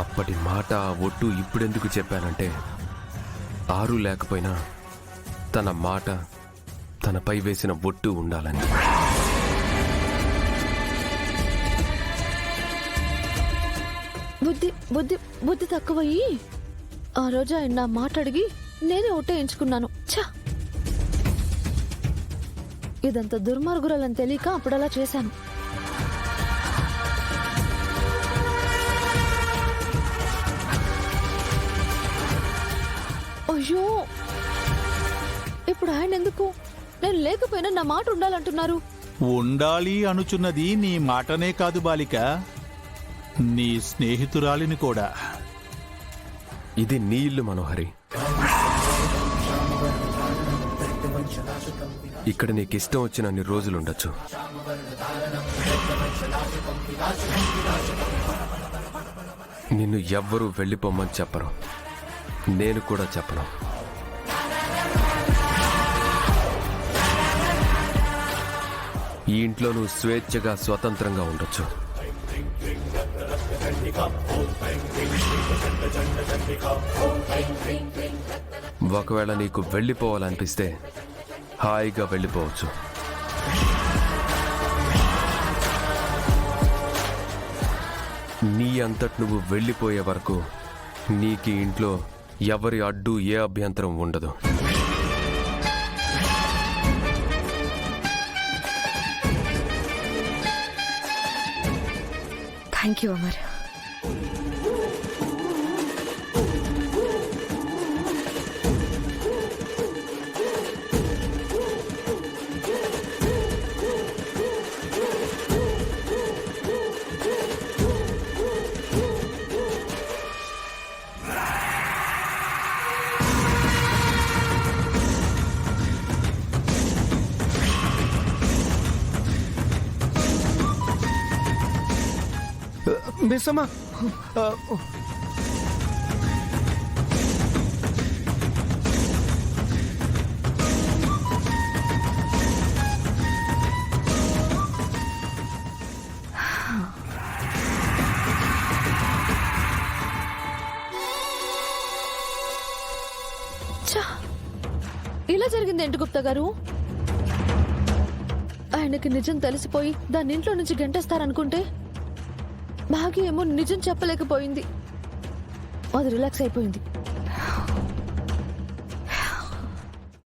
అప్పటి మాట ఒట్టు ఇప్పుడెందుకు చెప్పానంటే, ఆరు లేకపోయినా తన మాట, తనపై వేసిన ఒట్టు ఉండాలని. బుద్ధి బుద్ధి బుద్ధి తక్కువయ్యి ఆ రోజు ఆయన నా మాట అడిగి నేనే ఒట్టేయించుకున్నాను. ఛా, ఇదంతా దుర్మార్గురాలని తెలియక అప్పుడలా చేశాను. అయ్యో, ఇప్పుడు ఆయన ఎందుకు నేను లేకపోయినా నా మాట ఉండాలంటున్నారు? ఉండాలి అనుచున్నది నీ మాటనే కాదు బాలిక, నీ స్నేహితురాలిని కూడా. ఇది నీ ఇల్లు మనోహరి. ఇక్కడ నీకిష్టం వచ్చినన్ని రోజులుండొచ్చు. నిన్ను ఎవ్వరూ వెళ్ళిపోమ్మని చెప్పరు, నేను కూడా చెప్పను. ఈ ఇంట్లో నువ్వు స్వేచ్ఛగా స్వతంత్రంగా ఉండొచ్చు. ఒకవేళ నీకు వెళ్ళిపోవాలనిపిస్తే హాయిగా వెళ్ళిపోవచ్చు. నీ అంతటి నువ్వు వెళ్ళిపోయే వరకు నీకు ఇంట్లో ఎవరి అడ్డు ఏ అభ్యంతరం ఉండదు. Thank you Amar. మిస్సమ్మా, ఇలా జరిగింది ఏంటి గుప్తా గారు? ఆయనకి నిజం తెలిసిపోయి దాన్ని ఇంట్లో నుంచి గంటేస్తారనుకుంటే భాగ్య ఏమో నిజం చెప్పలేకపోయింది. అది రిలాక్స్ అయిపోయింది.